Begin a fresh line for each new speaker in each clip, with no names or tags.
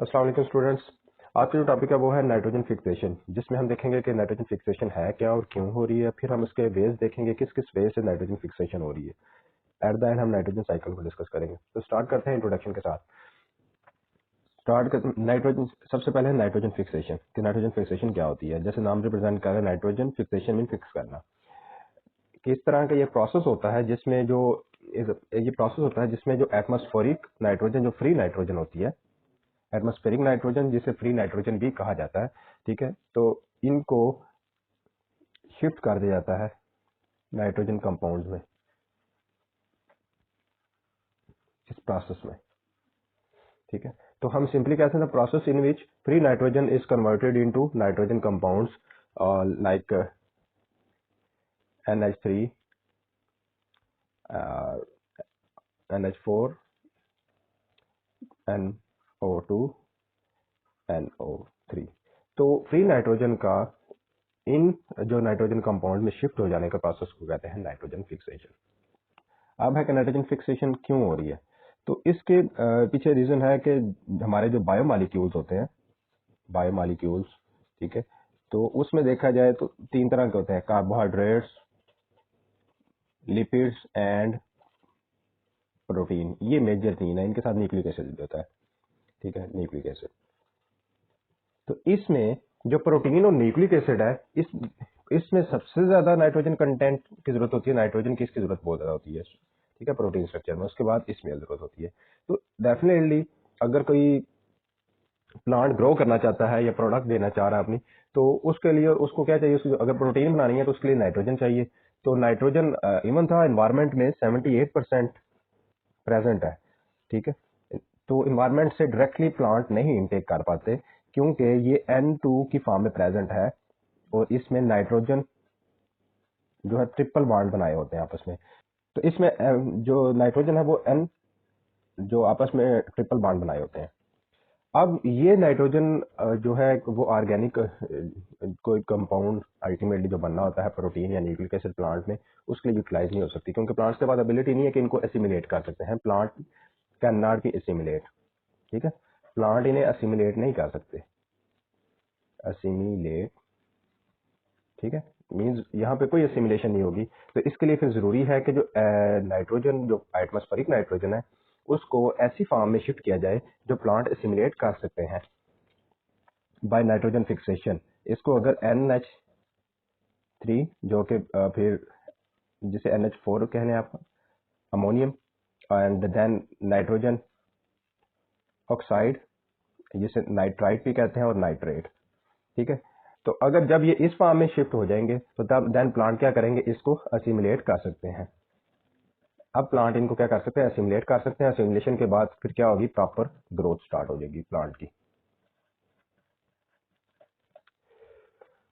अस्सलाम वालेकुम स्टूडेंट्स। आज का जो टॉपिक है वो है नाइट्रोजन फिक्सेशन, जिसमें हम देखेंगे कि नाइट्रोजन फिक्सेशन है क्या और क्यों हो रही है। फिर हम उसके वेज देखेंगे किस किस वे से नाइट्रोजन फिक्सेशन हो रही है। एट द एंड हम नाइट्रोजन साइकिल को डिस्कस करेंगे। तो स्टार्ट करते हैं इंट्रोडक्शन के साथ। स्टार्ट कर नाइट्रोजन। सबसे पहले नाइट्रोजन फिक्सेशन कि नाइट्रोजन फिक्सेशन क्या होती है। जैसे नाम रिप्रेजेंट कर रहा है, नाइट्रोजन फिक्सेशन मीन फिक्स करना। किस तरह का ये प्रोसेस होता है जिसमें जो एटमॉस्फेरिक नाइट्रोजन, जो फ्री नाइट्रोजन होती है, एटमॉस्फेरिक नाइट्रोजन जिसे फ्री नाइट्रोजन भी कहा जाता है, ठीक है, तो इनको शिफ्ट कर दिया जाता है नाइट्रोजन कंपाउंड्स में इस प्रोसेस में। ठीक है, तो हम सिंपली कहते हैं the process in which free nitrogen is converted into nitrogen compounds like NH3, NH4, NO2, NO3। तो फ्री नाइट्रोजन का इन जो नाइट्रोजन कंपाउंड में शिफ्ट हो जाने का प्रोसेस को कहते हैं नाइट्रोजन फिक्सेशन। अब है कि नाइट्रोजन फिक्सेशन क्यों हो रही है, तो इसके पीछे रीजन है कि हमारे जो बायोमॉलिक्यूल्स होते हैं, बायोमॉलिक्यूल्स, ठीक है, तो उसमें देखा जाए तो तीन तरह के होते हैं, कार्बोहाइड्रेट्स, लिपिड्स एंड प्रोटीन। ये मेजर तीन है, इनके साथ न्यूक्लिक एसिड भी होता है। ठीक है, न्यूक्लिक एसिड। तो इसमें जो प्रोटीन और न्यूक्लिक एसिड है, इसमें सबसे ज्यादा नाइट्रोजन कंटेंट की जरूरत होती है। नाइट्रोजन की इसकी जरूरत बहुत ज्यादा होती है, ठीक है, प्रोटीन स्ट्रक्चर में। उसके बाद इसमें जरूरत होती है। तो डेफिनेटली अगर कोई प्लांट ग्रो करना चाहता है या प्रोडक्ट देना चाह रहा है अपनी, तो उसके लिए उसको क्या चाहिए, उसको अगर प्रोटीन बनानी है तो उसके लिए नाइट्रोजन चाहिए। तो नाइट्रोजन इवन था एनवायरमेंट में 78% प्रेजेंट है। ठीक है, तो इन्वायरमेंट से डायरेक्टली प्लांट नहीं इनटेक कर पाते क्योंकि ये N2 की फॉर्म में प्रेजेंट है और इसमें नाइट्रोजन जो है ट्रिपल बॉन्ड बनाए होते हैं आपस में। तो इसमें जो नाइट्रोजन है वो N जो आपस में ट्रिपल बॉन्ड बनाए होते हैं। अब ये नाइट्रोजन जो है वो ऑर्गेनिक कोई कंपाउंड अल्टीमेटली जो बनना होता है प्रोटीन या न्यूक्लिक एसिड प्लांट में, उसके लिए यूटिलाइज नहीं हो सकती क्योंकि प्लांट्स के पास एबिलिटी नहीं है कि इनको एसिमिलेट कर सकते हैं। Plant can not be assimilate. ठीक है, प्लांट इन्हें असिमिलेट नहीं कर सकते, असिमिलेट, ठीक है, मींस यहाँ पे कोई असिमिलेशन नहीं होगी। तो इसके लिए फिर जरूरी है कि जो नाइट्रोजन, जो एटमॉस्फेरिक नाइट्रोजन है, उसको ऐसी फॉर्म में शिफ्ट किया जाए जो प्लांट असिमिलेट कर सकते हैं बाय नाइट्रोजन फिक्सेशन। इसको अगर NH3 जो कि फिर जिसे NH4 कहने आप, ammonium, and then nitrogen oxide जिसे नाइट्राइट भी कहते हैं, और नाइट्रेट। ठीक है, तो अगर जब ये इस फॉर्म में शिफ्ट हो जाएंगे तो तब देन प्लांट क्या करेंगे, इसको असिमिलेट कर सकते हैं। अब प्लांट इनको क्या कर सकते हैं, असिमिलेट कर सकते हैं। असिमिलेशन के बाद फिर क्या होगी, प्रॉपर ग्रोथ स्टार्ट हो जाएगी प्लांट की।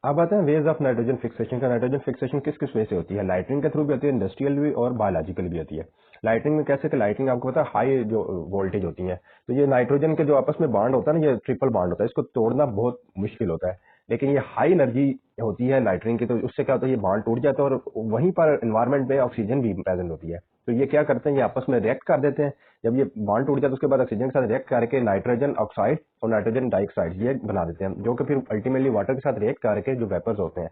अब आते हैं वेज ऑफ नाइट्रोजन फिक्सेशन का। नाइट्रोजन फिक्सेशन किस किस वे से होती है। लाइटनिंग के थ्रू भी होती है, इंडस्ट्रियल भी और बायोलॉजिकल भी होती है। लाइटनिंग में कैसे कि लाइटनिंग आपको पता है हाई जो वोल्टेज होती है, तो ये नाइट्रोजन के जो आपस में बॉन्ड होता है ना, ये ट्रिपल बॉन्ड होता है, इसको तोड़ना बहुत मुश्किल होता है। लेकिन ये हाई एनर्जी होती है लाइटनिंग की, तो उससे क्या होता है, ये बॉन्ड टूट जाता है और वहीं पर एनवायरमेंट में ऑक्सीजन भी प्रेजेंट होती है। तो ये क्या करते हैं, ये आपस में रिएक्ट कर देते हैं। जब ये बॉन्ड टूट जाता है उसके बाद ऑक्सीजन के साथ रिएक्ट करके नाइट्रोजन ऑक्साइड और नाइट्रोजन डाइऑक्साइड ये बना देते हैं, जो कि फिर अल्टीमेटली वाटर के साथ रिएक्ट करके जो वेपर्स होते हैं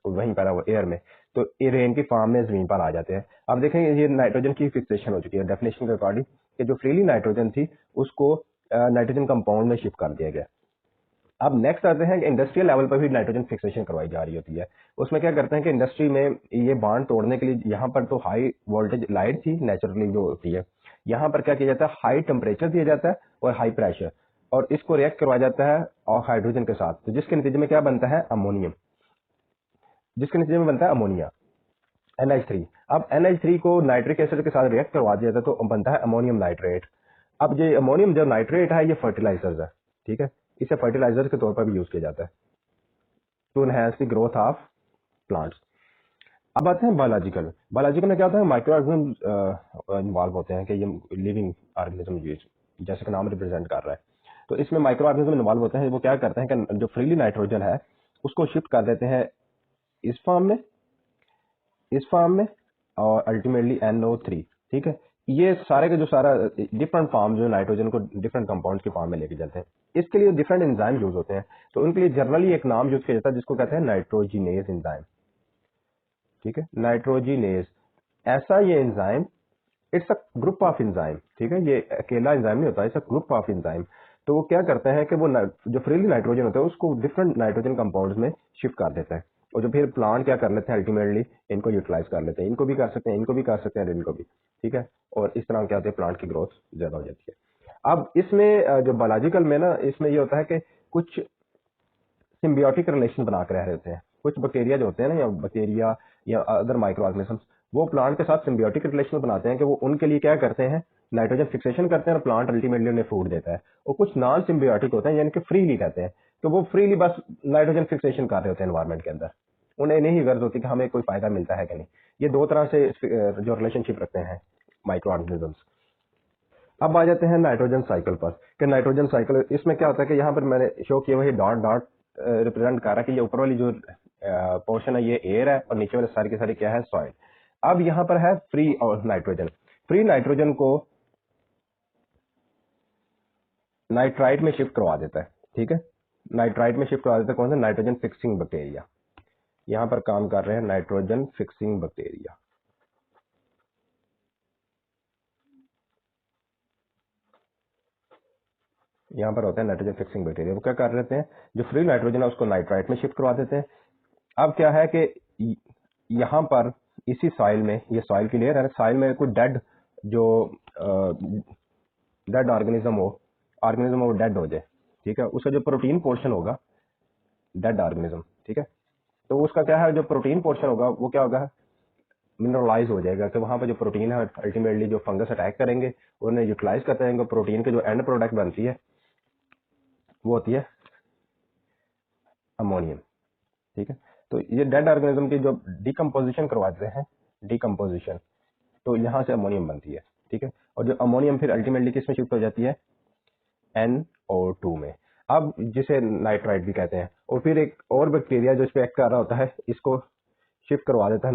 वहीं पर एयर में, तो ये रेन की फॉर्म में जमीन पर आ जाते हैं। अब देखेंगे ये नाइट्रोजन की फिक्सेशन हो चुकी है डेफिनेशन के अकॉर्डिंग कि जो फ्रीली नाइट्रोजन थी उसको नाइट्रोजन कंपाउंड में शिफ्ट कर दिया गया। अब नेक्स्ट आते हैं कि इंडस्ट्रियल लेवल पर भी नाइट्रोजन फिक्सेशन करवाई जा रही होती है। उसमें क्या करते हैं कि इंडस्ट्री में ये बॉन्ड तोड़ने के लिए, यहाँ पर तो हाई वोल्टेज लाइट थी नेचुरली जो होती है, यहाँ पर क्या किया जाता है, हाई टेम्परेचर दिया जाता है और हाई प्रेशर, और इसको रिएक्ट करवाया जाता है और हाइड्रोजन के साथ, तो जिसके नतीजे में क्या बनता है, अमोनियम, जिसके नतीजे में बनता है अमोनिया, NH3। अब NH3 को नाइट्रिक एसिड के साथ रिएक्ट करवा दिया जाता है तो बनता है अमोनियम नाइट्रेट। अब ये अमोनियम जो नाइट्रेट है ये फर्टिलाइजर है, ठीक है, इसे फर्टिलाइजर के तौर पर भी यूज किया जाता है to enhance the growth of plants. अब आते हैं बायोलॉजिकल। बायोलॉजिकल में क्या होता है, माइक्रो ऑर्गेनिज्म इन्वॉल्व होते हैं कि ये लिविंग ऑर्गेनिज्म जैसे कि नाम रिप्रेजेंट कर रहा है। तो इसमें माइक्रो ऑर्गेनिज्म इन्वॉल्व होते हैं। वो क्या करते हैं कि जो फ्रीली नाइट्रोजन है उसको शिफ्ट कर देते हैं इस फॉर्म में, इस फॉर्म में, और अल्टीमेटली NO3, ठीक है, ये सारे के जो सारा डिफरेंट फॉर्म जो नाइट्रोजन को डिफरेंट कंपाउंड्स के फॉर्म में लेके जाते हैं, इसके लिए डिफरेंट एंजाइम यूज होते हैं। तो उनके लिए जनरली एक नाम यूज किया जाता है जिसको कहते हैं नाइट्रोजिनेज एंजाइम। ठीक है, नाइट्रोजिनेज ऐसा ये enzyme, it's a group of enzyme. ठीक है, ये अकेला एंजाइम नहीं होता, it's a group of enzyme. तो वो क्या करते हैं कि वो जो फ्रीली नाइट्रोजन होता है उसको डिफरेंट नाइट्रोजन कंपाउंड्स में शिफ्ट कर देता है, और जो फिर प्लांट क्या कर लेते हैं अल्टीमेटली इनको यूटिलाइज कर लेते हैं। इनको भी कर सकते हैं, इनको भी कर सकते हैं, इनको भी। ठीक है, और इस तरह क्या होता है, प्लांट की ग्रोथ ज्यादा हो जाती है। अब इसमें जो बायोलॉजिकल में ना, इसमें ये होता है कि कुछ सिम्बियोटिक रिलेशन बना के रह रहे होते हैं। कुछ बैक्टीरिया जो होते हैं ना, या बैक्टीरिया या अदर माइक्रो ऑर्गेनिजम्स, वो प्लांट के साथ सिम्बियोटिक रिलेशन बनाते हैं कि वो उनके लिए क्या करते हैं, नाइट्रोजन फिक्सेशन करते हैं और प्लांट अल्टीमेटली उन्हें फूड देता है। और कुछ नॉन सिम्बियोटिक होते हैं यानी कि फ्रीली रहते हैं, तो वो फ्रीली बस नाइट्रोजन फिक्सेशन कर रहे होते हैं एनवायरमेंट के अंदर। उन्हें नहीं गर्ज होती कि हमें कोई फायदा मिलता है कि नहीं। ये दो तरह से जो रिलेशनशिप रखते हैं माइक्रो ऑर्गेनिजम्स। अब आ जाते हैं नाइट्रोजन साइकिल पर, कि नाइट्रोजन साइकिल इसमें क्या होता है कि यहाँ पर मैंने शो किया वही डॉट डॉट रिप्रेजेंट कर रहा है कि ये ऊपर वाली जो पोर्शन है ये एयर है और नीचे वाले सारी की सारी क्या है, सॉइल। अब यहाँ पर है फ्री और नाइट्रोजन। फ्री नाइट्रोजन को नाइट्राइट में शिफ्ट करवा देता है। ठीक है, नाइट्राइट में शिफ्ट करवा देता है कौन सा, नाइट्रोजन फिक्सिंग बैक्टीरिया। यहाँ पर काम कर रहे हैं नाइट्रोजन फिक्सिंग बैक्टीरिया। यहाँ पर होता है नाइट्रोजन फिक्सिंग बैक्टीरिया। वो क्या कर रहे हैं, जो फ्री नाइट्रोजन है उसको नाइट्राइट में शिफ्ट करवा देते हैं। अब क्या है कि यहाँ पर इसी सॉइल में, ये सॉइल की लेयर है, सॉइल में कोई डेड जो डेड ऑर्गेनिज्म वो डेड हो जाए। ठीक है, उसका जो प्रोटीन पोर्शन होगा, डेड ऑर्गेनिज्म, ठीक है, तो उसका क्या है, जो प्रोटीन पोर्शन होगा वो क्या होगा, मिनरलाइज हो जाएगा। कि वहां पर जो प्रोटीन है अल्टीमेटली जो फंगस अटैक करेंगे उन्हें यूटिलाइज करते रहेंगे। प्रोटीन के जो एंड प्रोडक्ट बनती है वो होती है अमोनियम। ठीक है, तो ये डेड ऑर्गेनिज्म की जो डिकम्पोजिशन करवाते हैं, डिकम्पोजिशन, तो यहाँ से अमोनियम बनती है। ठीक है, और जो अमोनियम फिर अल्टीमेटली किस में शिफ्ट हो जाती है, NO2 में। अब जिसे नाइट्राइट भी कहते हैं। और फिर एक और बैक्टीरिया जो इस पे एक्ट कर रहा होता है, इसको शिफ्ट करवा देता है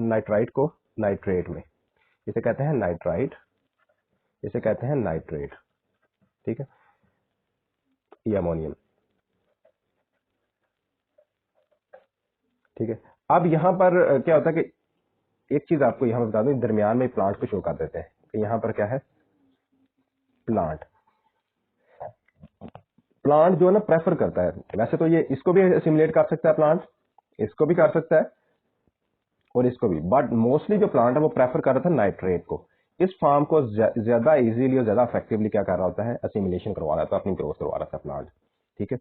नाइट्राइट को नाइट्रेट में। इसे कहते हैं नाइट्राइट, इसे कहते हैं नाइट्रेट। ठीक है, ये अमोनियम। ठीक है, अब यहाँ पर क्या होता है कि एक चीज आपको यहाँ बता दूं, दरमियान में प्लांट को शो कर देते हैं कि यहाँ पर क्या है, प्लांट। प्लांट जो है ना प्रेफर करता है, वैसे तो ये इसको भी सिमुलेट कर सकता है प्लांट, इसको भी कर सकता है और इसको भी, बट मोस्टली जो प्लांट है वो प्रेफर कर रहा था नाइट्रेट को। इस फार्म को ज्यादा इजीली और ज्यादा इफेक्टिवली क्या कर रहा होता है, असिमिलेशन करवा रहा था, अपनी ग्रोथ करवा रहा था प्लांट। ठीक है,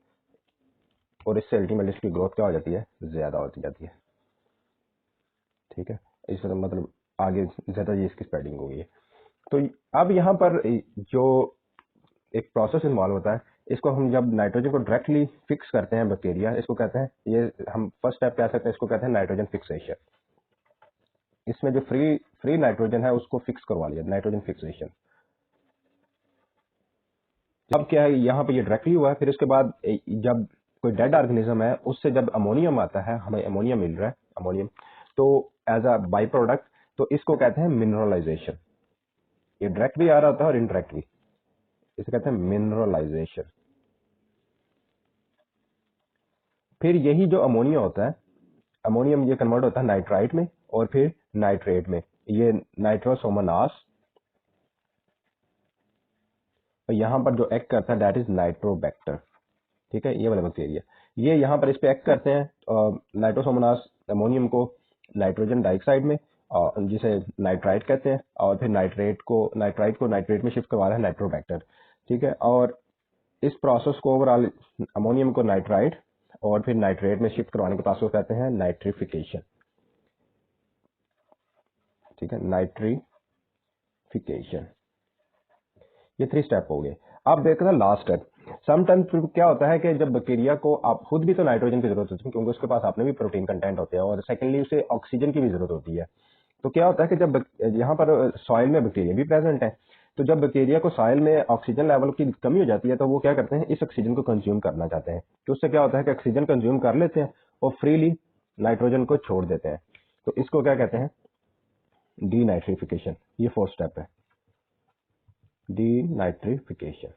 और इससे अल्टीमेटली इसकी ग्रोथ क्या हो जाती है, ज्यादा होती जाती है। ठीक है, इस मतलब आगे ज्यादा ये इसकी स्प्रेडिंग हो गई है। तो अब यहाँ पर जो एक प्रोसेस इन्वॉल्व होता है, इसको हम जब नाइट्रोजन को डायरेक्टली फिक्स करते हैं बैक्टीरिया, इसको कहते हैं, ये हम फर्स्ट स्टेप कह सकते हैं, इसको कहते हैं नाइट्रोजन फिक्सेशन। इसमें जो फ्री नाइट्रोजन है उसको फिक्स करवा लिया, नाइट्रोजन फिक्सेशन। अब क्या है, यहाँ पे ये डायरेक्टली हुआ है, फिर उसके बाद जब कोई डेड ऑर्गेनिज्म है उससे जब अमोनियम आता है, हमें अमोनियम मिल रहा है, अमोनियम, तो एज अ बाई प्रोडक्ट, तो इसको कहते हैं मिनरलाइजेशन। ये डायरेक्ट भी आ रहा होता है और इनडायरेक्ट भी, इसे कहते हैं मिनरलाइजेशन। फिर यही जो अमोनिया होता है, अमोनियम ये कन्वर्ट होता है नाइट्राइट में और फिर नाइट्रेट में। ये नाइट्रोसोमोनास, और यहाँ पर जो एक्ट करता है दैट इज नाइट्रोबैक्टर। ठीक है, ये वाला बैक्टीरिया, ये यहाँ पर इस पे एक्ट करते हैं नाइट्रोसोमोनास अमोनियम को नाइट्रोजन डाइऑक्साइड में, जिसे नाइट्राइट कहते हैं, और फिर नाइट्राइट को नाइट्रेट में शिफ्ट करवा रहा है नाइट्रोबैक्टर। ठीक है, और इस प्रोसेस को ओवरऑल अमोनियम को नाइट्राइट और फिर नाइट्रेट में शिफ्ट करवाने के प्रोसेस कहते हैं नाइट्रिफिकेशन। ठीक है, नाइट्रिफिकेशन। ये 3 स्टेप हो गए। अब देखना लास्ट स्टेप। समटाइम्स क्या होता है कि जब बैक्टीरिया को, आप खुद भी तो नाइट्रोजन की जरूरत होती है क्योंकि उसके पास अपने भी प्रोटीन कंटेंट होते हैं, और सेकेंडली उसे ऑक्सीजन की भी जरूरत होती है। तो क्या होता है कि जब यहाँ पर सॉइल में बैक्टीरिया भी प्रेजेंट है, तो जब बैक्टीरिया को सॉइल में ऑक्सीजन लेवल की कमी हो जाती है तो वो क्या करते हैं, इस ऑक्सीजन को कंज्यूम करना चाहते हैं। तो उससे क्या होता है कि ऑक्सीजन कंज्यूम कर लेते हैं और फ्रीली नाइट्रोजन को छोड़ देते हैं। तो इसको क्या कहते हैं, डीनाइट्रिफिकेशन, ये 4th स्टेप है, डीनाइट्रिफिकेशन।